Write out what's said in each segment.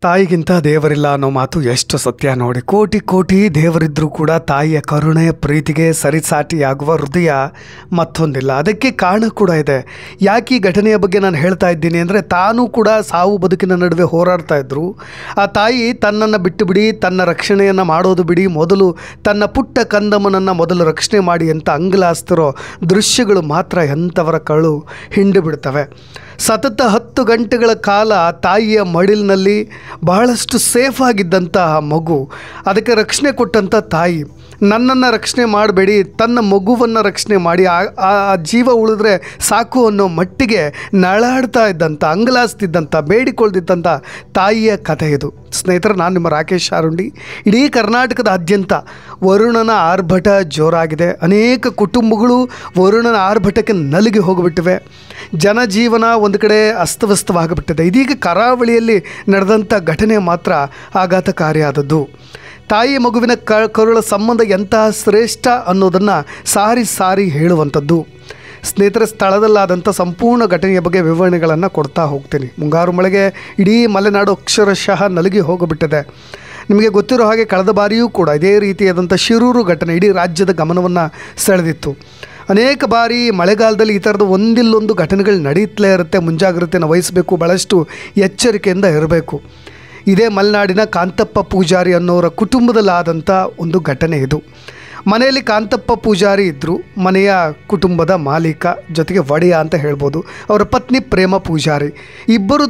ತಾಯಿಗಿಂತ ದೇವರಿಲ್ಲ ಅನ್ನೋ ಮಾತು ಎಷ್ಟು ಸತ್ಯ ನೋಡಿ. ಕೋಟಿ ಕೋಟಿ ದೇವರಿದ್ದರೂ ಕೂಡ ತಾಯಿಯ ಕರುಣೆ ಪ್ರೀತಿಗೆ ಸರಿಸಾಟಿಯಾಗುವ ಹೃದಯ ಮತ್ತೊಂದಿಲ್ಲ. ಅದಕ್ಕೆ ಕಾರಣ ಕೂಡ ಇದೆ. ಯಾಕೆ ಈ ಘಟನೆಯ ಬಗ್ಗೆ ನಾನು ಹೇಳ್ತಾ ಇದ್ದೀನಿ ಅಂದರೆ, ತಾನೂ ಕೂಡ ಸಾವು ಬದುಕಿನ ನಡುವೆ ಹೋರಾಡ್ತಾ ಇದ್ದರು. ಆ ತಾಯಿ ತನ್ನನ್ನು ಬಿಟ್ಟು ಬಿಡಿ, ತನ್ನ ರಕ್ಷಣೆಯನ್ನು ಮಾಡೋದು ಬಿಡಿ, ಮೊದಲು ತನ್ನ ಪುಟ್ಟ ಕಂದಮ್ಮನನ್ನು ಮೊದಲು ರಕ್ಷಣೆ ಮಾಡಿ ಅಂತ ಅಂಗಲಾಸ್ತಿರೋ ದೃಶ್ಯಗಳು ಮಾತ್ರ ಎಂಥವರ ಕಳು ಹಿಂಡು ಬಿಡ್ತವೆ. ಸತತ 10 ಗಂಟೆಗಳ ಕಾಲ ತಾಯಿಯ ಮಡಿಲಿನಲ್ಲಿ ಬಹಳಷ್ಟು ಸೇಫ್ ಆಗಿದ್ದಂತಹ ಮಗು, ಅದಕ್ಕೆ ರಕ್ಷಣೆ ಕೊಟ್ಟಂಥ ತಾಯಿ, ನನ್ನನ್ನು ರಕ್ಷಣೆ ಮಾಡಬೇಡಿ, ತನ್ನ ಮಗುವನ್ನು ರಕ್ಷಣೆ ಮಾಡಿ, ಆ ಜೀವ ಉಳಿದ್ರೆ ಸಾಕು ಅನ್ನೋ ಮಟ್ಟಿಗೆ ನಳಾಡ್ತಾ ಇದ್ದಂಥ, ಅಂಗಲಾಸ್ತಿದ್ದಂಥ, ಬೇಡಿಕೊಳ್ದಿದ್ದಂಥ ತಾಯಿಯ ಕಥೆ ಇದು. ಸ್ನೇಹಿತರೆ, ನಾನು ನಿಮ್ಮ ರಾಕೇಶ್ ಶಾರುಂಡಿ. ಇಡೀ ಕರ್ನಾಟಕದಾದ್ಯಂತ ವರುಣನ ಆರ್ಭಟ ಜೋರಾಗಿದೆ. ಅನೇಕ ಕುಟುಂಬಗಳು ವರುಣನ ಆರ್ಭಟಕ್ಕೆ ನಲುಗಿ ಹೋಗಿಬಿಟ್ಟಿವೆ. ಜನಜೀವನ ಒಂದು ಕಡೆ ಅಸ್ತವ್ಯಸ್ತವಾಗಿಬಿಟ್ಟಿದೆ. ಇದೀಗ ಕರಾವಳಿಯಲ್ಲಿ ನಡೆದಂಥ ಘಟನೆ ಮಾತ್ರ ಆಘಾತಕಾರಿಯಾದದ್ದು. ತಾಯಿ ಮಗುವಿನ ಕರುಳ ಸಂಬಂಧ ಎಂತಹ ಶ್ರೇಷ್ಠ ಅನ್ನೋದನ್ನು ಸಾರಿ ಸಾರಿ ಹೇಳುವಂಥದ್ದು. ಸ್ನೇಹಿತರೆ, ಸ್ಥಳದಲ್ಲಾದಂಥ ಸಂಪೂರ್ಣ ಘಟನೆಯ ಬಗ್ಗೆ ವಿವರಣೆಗಳನ್ನು ಕೊಡ್ತಾ ಹೋಗ್ತೀನಿ. ಮುಂಗಾರು ಮಳೆಗೆ ಇಡೀ ಮಲೆನಾಡು ಅಕ್ಷರಶಃ ನಲುಗಿ ಹೋಗಿಬಿಟ್ಟಿದೆ. ನಿಮಗೆ ಗೊತ್ತಿರೋ ಹಾಗೆ ಕಳೆದ ಬಾರಿಯೂ ಕೂಡ ಇದೇ ರೀತಿಯಾದಂಥ ಶಿರೂರು ಘಟನೆ ಇಡೀ ರಾಜ್ಯದ ಗಮನವನ್ನು ಸೆಳೆದಿತ್ತು. ಅನೇಕ ಬಾರಿ ಮಳೆಗಾಲದಲ್ಲಿ ಈ ಥರದ ಒಂದಿಲ್ಲೊಂದು ಘಟನೆಗಳು ನಡೀತಲೇ ಇರುತ್ತೆ. ಮುಂಜಾಗ್ರತೆಯನ್ನು ವಹಿಸಬೇಕು, ಭಾಳಷ್ಟು ಎಚ್ಚರಿಕೆಯಿಂದ ಇರಬೇಕು. ಇದೇ ಮಲೆನಾಡಿನ ಕಾಂತಪ್ಪ ಪೂಜಾರಿ ಅನ್ನೋರ ಕುಟುಂಬದಲ್ಲಾದಂಥ ಒಂದು ಘಟನೆ ಇದು. ಮನೆಯಲ್ಲಿ ಕಾಂತಪ್ಪ ಪೂಜಾರಿ ಇದ್ದರು, ಮನೆಯ ಕುಟುಂಬದ ಮಾಲೀಕ, ಜೊತೆಗೆ ಒಡೆಯ ಅಂತ ಹೇಳ್ಬೋದು. ಅವರ ಪತ್ನಿ ಪ್ರೇಮ ಪೂಜಾರಿ. ಇಬ್ಬರು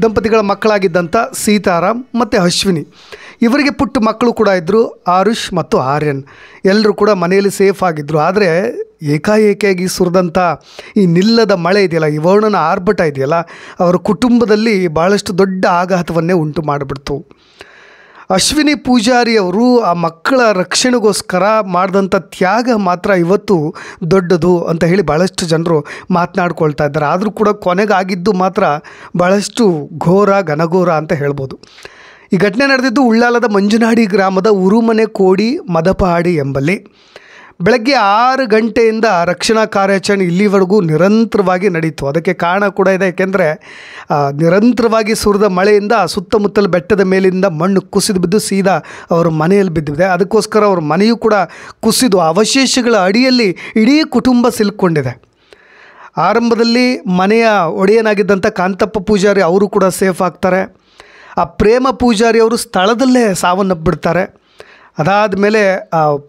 ದಂಪತಿಗಳ ಮಕ್ಕಳಾಗಿದ್ದಂಥ ಸೀತಾರಾಮ್ ಮತ್ತು ಅಶ್ವಿನಿ. ಇವರಿಗೆ ಪುಟ್ಟ ಮಕ್ಕಳು ಕೂಡ ಇದ್ದರು, ಆರುಷ್ ಮತ್ತು ಆರ್ಯನ್. ಎಲ್ಲರೂ ಕೂಡ ಮನೆಯಲ್ಲಿ ಸೇಫ್ ಆಗಿದ್ದರು. ಆದರೆ ಏಕಾಏಕಿಯಾಗಿ ಸುರಿದಂಥ ಈ ನಿಲ್ಲದ ಮಳೆ ಇದೆಯಲ್ಲ, ಈ ವರುಣನ ಆರ್ಭಟ ಇದೆಯಲ್ಲ, ಅವರ ಕುಟುಂಬದಲ್ಲಿ ಭಾಳಷ್ಟು ದೊಡ್ಡ ಆಘಾತವನ್ನೇ ಉಂಟು ಮಾಡಿಬಿಡ್ತು. ಅಶ್ವಿನಿ ಪೂಜಾರಿಯವರು ಆ ಮಕ್ಕಳ ರಕ್ಷಣೆಗೋಸ್ಕರ ಮಾಡಿದಂಥ ತ್ಯಾಗ ಮಾತ್ರ ಇವತ್ತು ದೊಡ್ಡದು ಅಂತ ಹೇಳಿ ಭಾಳಷ್ಟು ಜನರು ಮಾತನಾಡ್ಕೊಳ್ತಾ ಇದ್ದಾರೆ. ಆದರೂ ಕೂಡ ಕೊನೆಗಾಗಿದ್ದು ಮಾತ್ರ ಭಾಳಷ್ಟು ಘೋರ, ಘನಘೋರ ಅಂತ ಹೇಳ್ಬೋದು. ಈ ಘಟನೆ ನಡೆದಿದ್ದು ಉಳ್ಳಾಲದ ಮಂಜುನಾಡಿ ಗ್ರಾಮದ ಉರುಮನೆ ಕೋಡಿ ಮದಪಹಾಡಿ ಎಂಬಲ್ಲಿ. ಬೆಳಗ್ಗೆ 6 ಗಂಟೆಯಿಂದ ರಕ್ಷಣಾ ಕಾರ್ಯಾಚರಣೆ ಇಲ್ಲಿವರೆಗೂ ನಿರಂತರವಾಗಿ ನಡೀತು. ಅದಕ್ಕೆ ಕಾರಣ ಕೂಡ ಇದೆ. ಏಕೆಂದರೆ ನಿರಂತರವಾಗಿ ಸುರಿದ ಮಳೆಯಿಂದ ಸುತ್ತಮುತ್ತಲ ಬೆಟ್ಟದ ಮೇಲಿಂದ ಮಣ್ಣು ಕುಸಿದು ಬಿದ್ದು ಸೀದಾ ಅವರ ಮನೆಯಲ್ಲಿ ಬಿದ್ದಿದೆ. ಅದಕ್ಕೋಸ್ಕರ ಅವ್ರ ಮನೆಯೂ ಕೂಡ ಕುಸಿದು ಅವಶೇಷಗಳ ಅಡಿಯಲ್ಲಿ ಇಡೀ ಕುಟುಂಬ ಸಿಲುಕೊಂಡಿದೆ. ಆರಂಭದಲ್ಲಿ ಮನೆಯ ಒಡೆಯನಾಗಿದ್ದಂಥ ಕಾಂತಪ್ಪ ಪೂಜಾರಿ ಅವರು ಕೂಡ ಸೇಫ್ ಆಗ್ತಾರೆ. ಆ ಪ್ರೇಮ ಪೂಜಾರಿ ಅವರು ಸ್ಥಳದಲ್ಲೇ ಸಾವನ್ನಪ್ಪಿಬಿಡ್ತಾರೆ. ಅದಾದ ಮೇಲೆ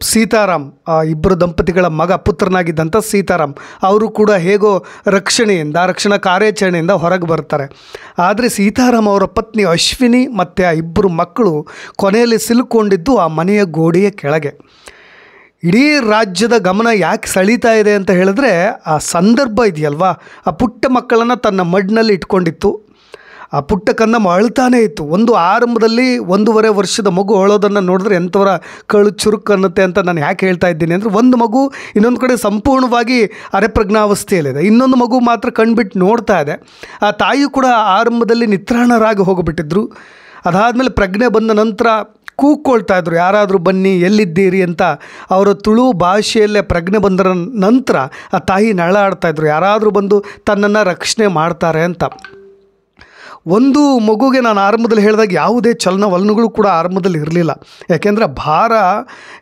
ಸೀತಾರಾಮ್, ಇಬ್ಬರು ದಂಪತಿಗಳ ಪುತ್ರನಾಗಿದ್ದಂಥ ಸೀತಾರಾಮ್ ಅವರು ಕೂಡ ಹೇಗೋ ರಕ್ಷಣಾ ಕಾರ್ಯಾಚರಣೆಯಿಂದ ಹೊರಗೆ ಬರ್ತಾರೆ. ಆದರೆ ಸೀತಾರಾಮ್ ಅವರ ಪತ್ನಿ ಅಶ್ವಿನಿ ಮತ್ತು ಆ ಇಬ್ಬರು ಮಕ್ಕಳು ಕೊನೆಯಲ್ಲಿ ಸಿಲುಕೊಂಡಿದ್ದು ಆ ಮನೆಯ ಗೋಡೆಯ ಕೆಳಗೆ. ಇಡೀ ರಾಜ್ಯದ ಗಮನ ಯಾಕೆ ಸೆಳೀತಾ ಇದೆ ಅಂತ ಹೇಳಿದ್ರೆ, ಆ ಸಂದರ್ಭ ಇದೆಯಲ್ವಾ, ಆ ಪುಟ್ಟ ಮಕ್ಕಳನ್ನು ತನ್ನ ಮಡ್ನಲ್ಲಿ ಇಟ್ಕೊಂಡಿತ್ತು. ಆ ಪುಟ್ಟ ಕಂದಮ್ಮ ಅಳ್ತಾನೇ ಇತ್ತು. ಆರಂಭದಲ್ಲಿ 1.5 ವರ್ಷದ ಮಗು ಅಳೋದನ್ನು ನೋಡಿದ್ರೆ ಎಂಥವರ ಕಳು ಚುರುಕು ಅನ್ನುತ್ತೆ ಅಂತ ನಾನು ಯಾಕೆ ಹೇಳ್ತಾ ಇದ್ದೀನಿ ಅಂದರೆ, ಒಂದು ಮಗು ಇನ್ನೊಂದು ಕಡೆ ಸಂಪೂರ್ಣವಾಗಿ ಅರೆಪ್ರಜ್ಞಾವಸ್ಥೆಯಲ್ಲಿದೆ, ಇನ್ನೊಂದು ಮಗು ಮಾತ್ರ ಕಣ್ಬಿಟ್ಟು ನೋಡ್ತಾ ಇದೆ. ಆ ತಾಯಿ ಕೂಡ ಆರಂಭದಲ್ಲಿ ನಿತ್ರಾಣರಾಗಿ ಹೋಗಿಬಿಟ್ಟಿದ್ರು. ಅದಾದಮೇಲೆ ಪ್ರಜ್ಞೆ ಬಂದ ನಂತರ ಕೂಗ್ಕೊಳ್ತಾ ಇದ್ರು, ಯಾರಾದರೂ ಬನ್ನಿ, ಎಲ್ಲಿದ್ದೀರಿ ಅಂತ. ಅವರ ತುಳು ಭಾಷೆಯಲ್ಲೇ ಪ್ರಜ್ಞೆ ಬಂದರ ನಂತರ ಆ ತಾಯಿ ನಳಾಡ್ತಾಯಿದ್ರು, ಯಾರಾದರೂ ಬಂದು ತನ್ನನ್ನು ರಕ್ಷಣೆ ಮಾಡ್ತಾರೆ ಅಂತ. ಒಂದು ಮಗುಗೆ ನಾನು ಆರಂಭದಲ್ಲಿ ಹೇಳಿದಾಗ ಯಾವುದೇ ಚಲನವಲನಗಳು ಕೂಡ ಆರಂಭದಲ್ಲಿ ಇರಲಿಲ್ಲ. ಯಾಕೆಂದರೆ ಭಾರ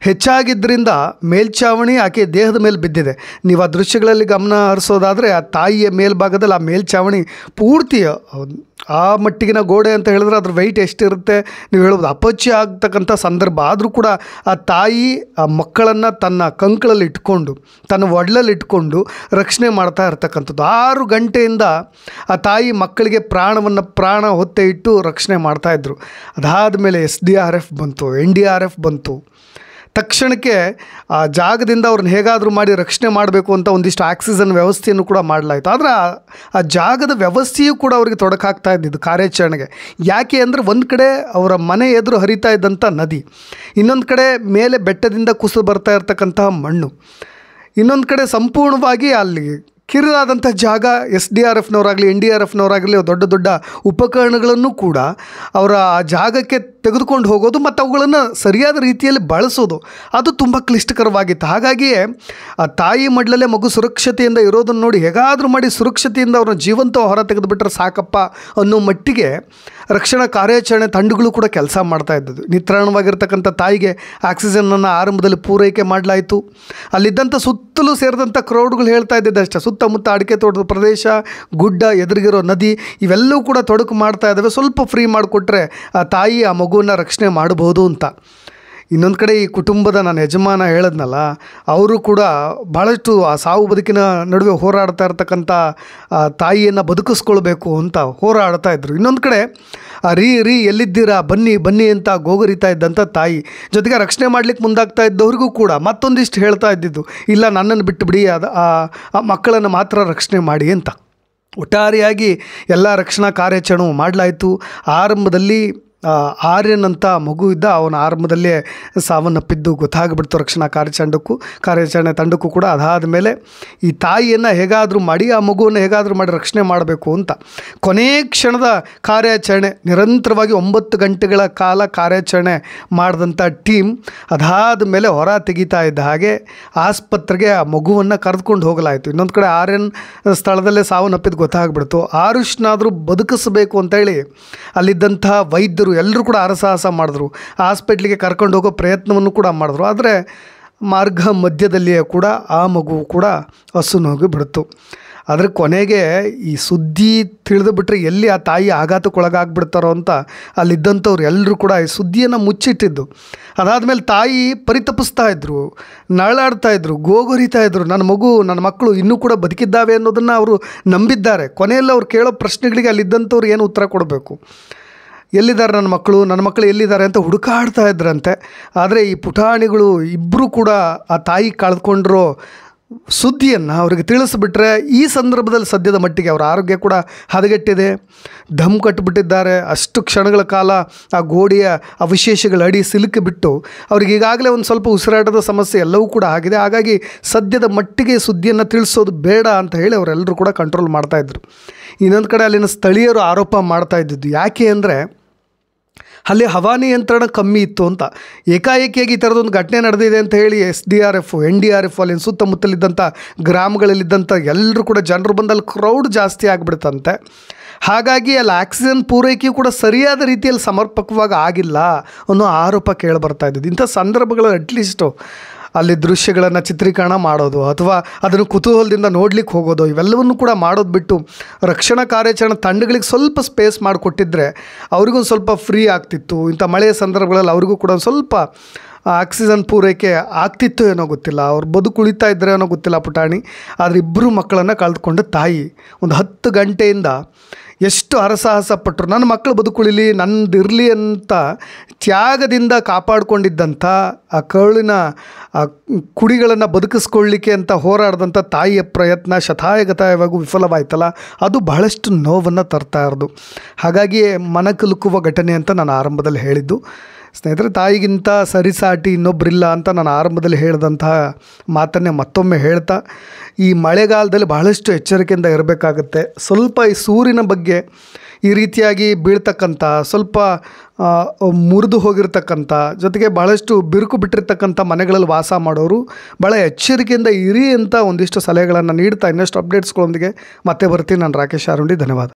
ಹೆಚ್ಚಾಗಿದ್ದರಿಂದ ಮೇಲ್ಛಾವಣಿ ಆಕೆ ದೇಹದ ಮೇಲೆ ಬಿದ್ದಿದೆ. ನೀವು ಆ ದೃಶ್ಯಗಳಲ್ಲಿ ಗಮನ ಹರಿಸೋದಾದರೆ ಆ ತಾಯಿಯ ಮೇಲ್ಭಾಗದಲ್ಲಿ ಆ ಮೇಲ್ಛಾವಣಿ ಪೂರ್ತಿ ಆ ಮಟ್ಟಿಗಿನ ಗೋಡೆ ಅಂತ ಹೇಳಿದ್ರೆ ಅದ್ರ ವೆಯ್ಟ್ ಎಷ್ಟಿರುತ್ತೆ ನೀವು ಹೇಳ್ಬೋದು, ಅಪಚಯ ಆಗ್ತಕ್ಕಂಥ ಸಂದರ್ಭ. ಆದರೂ ಕೂಡ ಆ ತಾಯಿ ಆ ಮಕ್ಕಳನ್ನು ತನ್ನ ಕಂಕಳಲ್ಲಿ ಇಟ್ಕೊಂಡು, ತನ್ನ ಒಡ್ಲಲ್ಲಿ ಇಟ್ಕೊಂಡು ರಕ್ಷಣೆ ಮಾಡ್ತಾ ಇರ್ತಕ್ಕಂಥದ್ದು. 6 ಗಂಟೆಯಿಂದ ಆ ತಾಯಿ ಮಕ್ಕಳಿಗೆ ಪ್ರಾಣ ಹೊತ್ತೆ ಇಟ್ಟು ರಕ್ಷಣೆ ಮಾಡ್ತಾಯಿದ್ರು. ಅದಾದ ಮೇಲೆ SDRF ಬಂತು, NDRF ಬಂತು. ತಕ್ಷಣಕ್ಕೆ ಆ ಜಾಗದಿಂದ ಅವ್ರನ್ನ ಹೇಗಾದರೂ ಮಾಡಿ ರಕ್ಷಣೆ ಮಾಡಬೇಕು ಅಂತ ಒಂದಿಷ್ಟು ಆಕ್ಸಿಜನ್ ವ್ಯವಸ್ಥೆಯನ್ನು ಕೂಡ ಮಾಡಲಾಯಿತು. ಆದರೆ ಆ ಜಾಗದ ವ್ಯವಸ್ಥೆಯೂ ಕೂಡ ಅವರಿಗೆ ತೊಡಕಾಗ್ತಾ ಇದ್ದಿದ್ದು ಕಾರ್ಯಾಚರಣೆಗೆ. ಯಾಕೆ ಅಂದರೆ, ಒಂದು ಕಡೆ ಅವರ ಮನೆ ಎದುರು ಹರಿತಾ ಇದ್ದಂಥ ನದಿ, ಇನ್ನೊಂದು ಕಡೆ ಮೇಲೆ ಬೆಟ್ಟದಿಂದ ಕುಸಿದು ಬರ್ತಾ ಇರ್ತಕ್ಕಂತಹ ಮಣ್ಣು, ಇನ್ನೊಂದು ಕಡೆ ಸಂಪೂರ್ಣವಾಗಿ ಅಲ್ಲಿ ಕಿರಿದಾದಂಥ ಜಾಗ. SDRFನವರಾಗಲಿ NDRFನವರಾಗಲಿ ದೊಡ್ಡ ದೊಡ್ಡ ಉಪಕರಣಗಳನ್ನು ಕೂಡ ಅವರ ಆ ಜಾಗಕ್ಕೆ ತೆಗೆದುಕೊಂಡು ಹೋಗೋದು ಮತ್ತು ಅವುಗಳನ್ನು ಸರಿಯಾದ ರೀತಿಯಲ್ಲಿ ಬಳಸೋದು ಅದು ತುಂಬ ಕ್ಲಿಷ್ಟಕರವಾಗಿತ್ತು. ಹಾಗಾಗಿಯೇ ಆ ತಾಯಿ ಮಡ್ಲಲ್ಲೇ ಮಗು ಸುರಕ್ಷತೆಯಿಂದ ಇರೋದನ್ನು ನೋಡಿ ಹೇಗಾದರೂ ಮಾಡಿ ಸುರಕ್ಷತೆಯಿಂದ ಅವ್ರನ್ನ ಜೀವಂತ ಹೊರ ತೆಗೆದುಬಿಟ್ರೆ ಸಾಕಪ್ಪ ಅನ್ನೋ ಮಟ್ಟಿಗೆ ರಕ್ಷಣಾ ಕಾರ್ಯಾಚರಣೆ ತಂಡಗಳು ಕೂಡ ಕೆಲಸ ಮಾಡ್ತಾ ಇದ್ದದ್ದು. ನಿತ್ರಾಣವಾಗಿರ್ತಕ್ಕಂಥ ತಾಯಿಗೆ ಆಕ್ಸಿಜನನ್ನು ಆರಂಭದಲ್ಲಿ ಪೂರೈಕೆ ಮಾಡಲಾಯಿತು. ಅಲ್ಲಿದ್ದಂಥ ಸುತ್ತಲೂ ಸೇರಿದಂಥ ಕ್ರೌಡ್ಗಳು ಹೇಳ್ತಾ ಇದ್ದಿದ್ದು ಅಷ್ಟೇ, ಸುತ್ತಮುತ್ತ ಅಡಿಕೆ ತೋಟದ ಪ್ರದೇಶ, ಗುಡ್ಡ, ಎದುರಿಗಿರೋ ನದಿ ಇವೆಲ್ಲವೂ ಕೂಡ ತೊಡಕು ಮಾಡ್ತಾ ಇದ್ದಾವೆ, ಸ್ವಲ್ಪ ಫ್ರೀ ಮಾಡಿಕೊಟ್ರೆ ಆ ತಾಯಿ ಆ ಮಗುವನ್ನು ರಕ್ಷಣೆ ಮಾಡಬಹುದು ಅಂತ. ಇನ್ನೊಂದು ಕಡೆ ಈ ಕುಟುಂಬದ ನನ್ನ ಯಜಮಾನ ಹೇಳಿದ್ನಲ್ಲ, ಅವರು ಕೂಡ ಭಾಳಷ್ಟು ಆ ಸಾವು ಬದುಕಿನ ನಡುವೆ ಹೋರಾಡ್ತಾ ಇರ್ತಕ್ಕಂಥ ತಾಯಿಯನ್ನು ಬದುಕಿಸ್ಕೊಳ್ಬೇಕು ಅಂತ ಹೋರಾಡ್ತಾ ಇದ್ರು. ಇನ್ನೊಂದು ಕಡೆ ರೀ ಎಲ್ಲಿದ್ದೀರಾ, ಬನ್ನಿ ಬನ್ನಿ ಅಂತ ಗೋಗರಿತಾ ಇದ್ದಂಥ ತಾಯಿ ಜೊತೆಗೆ ರಕ್ಷಣೆ ಮಾಡ್ಲಿಕ್ಕೆ ಮುಂದಾಗ್ತಾ ಇದ್ದವ್ರಿಗೂ ಕೂಡ ಮತ್ತೊಂದಿಷ್ಟು ಹೇಳ್ತಾ ಇದ್ದಿದ್ದು, ಇಲ್ಲ ನನ್ನನ್ನು ಬಿಟ್ಟು ಬಿಡಿ, ಆ ಮಕ್ಕಳನ್ನು ಮಾತ್ರ ರಕ್ಷಣೆ ಮಾಡಿ ಅಂತ. ಒಟ್ಟಾರೆಯಾಗಿ ಎಲ್ಲ ರಕ್ಷಣಾ ಕಾರ್ಯಾಚರಣೆ ಮಾಡಲಾಯಿತು. ಆರಂಭದಲ್ಲಿ ಆರ್ಯನ್ ಅಂತ ಮಗು ಇದ್ದ, ಅವನ ಆರಂಭದಲ್ಲೇ ಸಾವನ್ನಪ್ಪಿದ್ದು ಗೊತ್ತಾಗ್ಬಿಡ್ತು ರಕ್ಷಣಾ ಕಾರ್ಯಾಚರಣೆ ತಂಡಕ್ಕೂ ಕೂಡ. ಅದಾದ ಮೇಲೆ ಈ ತಾಯಿಯನ್ನು ಹೇಗಾದರೂ ಮಾಡಿ ಆ ಮಗುವನ್ನು ಹೇಗಾದರೂ ಮಾಡಿ ರಕ್ಷಣೆ ಮಾಡಬೇಕು ಅಂತ ಕೊನೆ ಕ್ಷಣದ ಕಾರ್ಯಾಚರಣೆ ನಿರಂತರವಾಗಿ 9 ಗಂಟೆಗಳ ಕಾಲ ಕಾರ್ಯಾಚರಣೆ ಮಾಡಿದಂಥ ಟೀಮ್ ಅದಾದ ಮೇಲೆ ಹೊರ ತೆಗಿತಾ ಇದ್ದ ಹಾಗೆ ಆಸ್ಪತ್ರೆಗೆ ಆ ಮಗುವನ್ನು ಕರೆದುಕೊಂಡು ಹೋಗಲಾಯಿತು. ಇನ್ನೊಂದು ಕಡೆ ಆರ್ಯನ್ ಸ್ಥಳದಲ್ಲೇ ಸಾವನ್ನಪ್ಪಿದ್ದು ಗೊತ್ತಾಗ್ಬಿಡ್ತು. ಆರುಷ್ನಾದರೂ ಬದುಕಿಸಬೇಕು ಅಂತೇಳಿ ಅಲ್ಲಿದ್ದಂಥ ವೈದ್ಯರು ಎಲ್ಲರೂ ಕೂಡ ಹರಸಾಹಸ ಮಾಡಿದ್ರು, ಹಾಸ್ಪಿಟ್ಲಿಗೆ ಕರ್ಕೊಂಡು ಹೋಗೋ ಪ್ರಯತ್ನವನ್ನು ಕೂಡ ಮಾಡಿದ್ರು. ಆದರೆ ಮಾರ್ಗ ಮಧ್ಯದಲ್ಲಿಯೇ ಕೂಡ ಆ ಮಗು ಕೂಡ ಹಸುನೋಗಿ ಬಿಡ್ತು. ಆದರೆ ಕೊನೆಗೆ ಈ ಸುದ್ದಿ ತಿಳಿದು ಬಿಟ್ಟರೆ ಎಲ್ಲಿ ಆ ತಾಯಿ ಆಘಾತಕ್ಕೊಳಗಾಗ್ಬಿಡ್ತಾರೋ ಅಂತ ಅಲ್ಲಿದ್ದಂಥವ್ರು ಎಲ್ಲರೂ ಕೂಡ ಈ ಸುದ್ದಿಯನ್ನು ಮುಚ್ಚಿಟ್ಟಿದ್ದು. ಅದಾದಮೇಲೆ ತಾಯಿ ಪರಿತಪಿಸ್ತಾ ಇದ್ದರು, ನರಳಾಡ್ತಾ ಇದ್ದರು, ಗೋಗೊರಿತಾ ಇದ್ದರು, ನನ್ನ ಮಕ್ಕಳು ಇನ್ನೂ ಕೂಡ ಬದುಕಿದ್ದಾವೆ ಅನ್ನೋದನ್ನು ಅವರು ನಂಬಿದ್ದಾರೆ. ಕೊನೆಯಲ್ಲಿ ಅವ್ರು ಕೇಳೋ ಪ್ರಶ್ನೆಗಳಿಗೆ ಅಲ್ಲಿದ್ದಂಥವ್ರು ಏನು ಉತ್ತರ ಕೊಡಬೇಕು, ಎಲ್ಲಿದ್ದಾರೆ ನನ್ನ ಮಕ್ಕಳು ಎಲ್ಲಿದ್ದಾರೆ ಅಂತ ಹುಡುಕಾಡ್ತಾ ಇದ್ರಂತೆ. ಆದರೆ ಈ ಪುಟಾಣಿಗಳು ಇಬ್ಬರು ಕೂಡ ಆ ತಾಯಿ ಕಳೆದುಕೊಂಡಿರೋ ಸುದ್ದಿಯನ್ನು ಅವ್ರಿಗೆ ತಿಳಿಸ್ಬಿಟ್ರೆ ಈ ಸಂದರ್ಭದಲ್ಲಿ ಸದ್ಯದ ಮಟ್ಟಿಗೆ ಅವರ ಆರೋಗ್ಯ ಕೂಡ ಹದಗೆಟ್ಟಿದೆ, ದಮ್ ಕಟ್ಟಿಬಿಟ್ಟಿದ್ದಾರೆ. ಅಷ್ಟು ಕ್ಷಣಗಳ ಕಾಲ ಆ ಗೋಡೆಯ ಅವಶೇಷಗಳ ಅಡಿ ಸಿಲುಕಿಬಿಟ್ಟು ಅವ್ರಿಗೆ ಈಗಾಗಲೇ ಒಂದು ಸ್ವಲ್ಪ ಉಸಿರಾಟದ ಸಮಸ್ಯೆ ಎಲ್ಲವೂ ಕೂಡ ಆಗಿದೆ. ಹಾಗಾಗಿ ಸದ್ಯದ ಮಟ್ಟಿಗೆ ಸುದ್ದಿಯನ್ನು ತಿಳಿಸೋದು ಬೇಡ ಅಂತ ಹೇಳಿ ಅವರೆಲ್ಲರೂ ಕೂಡ ಕಂಟ್ರೋಲ್ ಮಾಡ್ತಾಯಿದ್ರು. ಇನ್ನೊಂದು ಕಡೆ ಅಲ್ಲಿನ ಸ್ಥಳೀಯರು ಆರೋಪ ಮಾಡ್ತಾ ಇದ್ದಿದ್ದು ಯಾಕೆ ಅಂದರೆ ಅಲ್ಲಿ ಹವಾನಿಯಂತ್ರಣ ಕಮ್ಮಿ ಇತ್ತು ಅಂತ. ಏಕಾಏಕಿಯಾಗಿ ಈ ಥರದೊಂದು ಘಟನೆ ನಡೆದಿದೆ ಅಂತ ಹೇಳಿ SDRF NDRF ಅಲ್ಲಿನ ಸುತ್ತಮುತ್ತಲಿದ್ದಂಥ ಗ್ರಾಮಗಳಲ್ಲಿದ್ದಂಥ ಎಲ್ಲರೂ ಕೂಡ ಜನರು ಬಂದಲ್ಲಿ ಕ್ರೌಡ್ ಜಾಸ್ತಿ ಆಗಿಬಿಡ್ತಂತೆ. ಹಾಗಾಗಿ ಅಲ್ಲಿ ಆಕ್ಸಿಜನ್ ಪೂರೈಕೆಯೂ ಕೂಡ ಸರಿಯಾದ ರೀತಿಯಲ್ಲಿ ಸಮರ್ಪಕವಾಗಿ ಆಗಿಲ್ಲ ಅನ್ನೋ ಆರೋಪ ಕೇಳಿಬರ್ತಾ ಇದ್ದಿದ್ದು. ಇಂಥ ಸಂದರ್ಭಗಳು ಅಟ್ಲೀಸ್ಟು ಅಲ್ಲಿ ದೃಶ್ಯಗಳನ್ನು ಚಿತ್ರೀಕರಣ ಮಾಡೋದು ಅಥವಾ ಅದನ್ನು ಕುತೂಹಲದಿಂದ ನೋಡ್ಲಿಕ್ಕೆ ಹೋಗೋದು ಇವೆಲ್ಲವನ್ನು ಕೂಡ ಮಾಡೋದು ಬಿಟ್ಟು ರಕ್ಷಣಾ ಕಾರ್ಯಾಚರಣೆ ತಂಡಗಳಿಗೆ ಸ್ವಲ್ಪ ಸ್ಪೇಸ್ ಮಾಡಿಕೊಟ್ಟಿದ್ರೆ ಅವ್ರಿಗೂ ಸ್ವಲ್ಪ ಫ್ರೀ ಆಗ್ತಿತ್ತು. ಇಂಥ ಮಳೆಯ ಸಂದರ್ಭಗಳಲ್ಲಿ ಅವ್ರಿಗೂ ಕೂಡ ಸ್ವಲ್ಪ ಆಕ್ಸಿಜನ್ ಪೂರೈಕೆ ಆಗ್ತಿತ್ತು ಏನೋ ಗೊತ್ತಿಲ್ಲ, ಅವ್ರು ಬದುಕುಳಿತಾ ಇದ್ದರೆ ಏನೋ ಗೊತ್ತಿಲ್ಲ ಪುಟಾಣಿ. ಆದರೆ ಇಬ್ಬರು ಮಕ್ಕಳನ್ನು ಕಳೆದುಕೊಂಡು ತಾಯಿ ಒಂದು 10 ಗಂಟೆಯಿಂದ ಎಷ್ಟು ಹರಸಾಹಸ ಪಟ್ಟರು, ನನ್ನ ಮಕ್ಕಳು ಬದುಕುಳಿಲಿ, ನನ್ನದಿರಲಿ ಅಂತ ತ್ಯಾಗದಿಂದ ಕಾಪಾಡಿಕೊಂಡಿದ್ದಂಥ ಆ ಕರುಳಿನ ಕುಡಿಗಳನ್ನು ಬದುಕಿಸ್ಕೊಳ್ಳಿಕ್ಕೆ ಅಂತ ಹೋರಾಡಿದಂಥ ತಾಯಿಯ ಪ್ರಯತ್ನ ಶತಾಯಗತಾಯವಾಗಿ ವಿಫಲವಾಯ್ತಲ್ಲ, ಅದು ಬಹಳಷ್ಟು ನೋವನ್ನು ತರ್ತಾ ಇರೋದು. ಹಾಗಾಗಿ ಮನಕಲುಕುವ ಘಟನೆ ಅಂತ ನಾನು ಆರಂಭದಲ್ಲಿ ಹೇಳಿದ್ದು. ಸ್ನೇಹಿತರೆ, ತಾಯಿಗಿಂತ ಸರಿಸಾಟಿ ಇನ್ನೊಬ್ಬರಿಲ್ಲ ಅಂತ ನಾನು ಆರಂಭದಲ್ಲಿ ಹೇಳಿದಂತಹ ಮಾತನ್ನೇ ಮತ್ತೊಮ್ಮೆ ಹೇಳ್ತಾ, ಈ ಮಳೆಗಾಲದಲ್ಲಿ ಬಹಳಷ್ಟು ಎಚ್ಚರಿಕೆಯಿಂದ ಇರಬೇಕಾಗತ್ತೆ. ಸ್ವಲ್ಪ ಈ ಸೂರಿನ ಬಗ್ಗೆ ಈ ರೀತಿಯಾಗಿ ಬೀಳ್ತಕ್ಕಂಥ ಸ್ವಲ್ಪ ಮುರಿದು ಹೋಗಿರ್ತಕ್ಕಂಥ ಜೊತೆಗೆ ಬಹಳಷ್ಟು ಬಿರುಕು ಬಿಟ್ಟಿರ್ತಕ್ಕಂಥ ಮನೆಗಳಲ್ಲಿ ವಾಸ ಮಾಡೋರು ಭಾಳ ಎಚ್ಚರಿಕೆಯಿಂದ ಇರಿ ಅಂತ ಒಂದಿಷ್ಟು ಸಲಹೆಗಳನ್ನು ನೀಡ್ತಾ ಇನ್ನಷ್ಟು ಅಪ್ಡೇಟ್ಸ್ಗಳೊಂದಿಗೆ ಮತ್ತೆ ಬರ್ತೀನಿ. ನಾನು ರಾಕೇಶ್ ಆರುಂಡಿ. ಧನ್ಯವಾದ.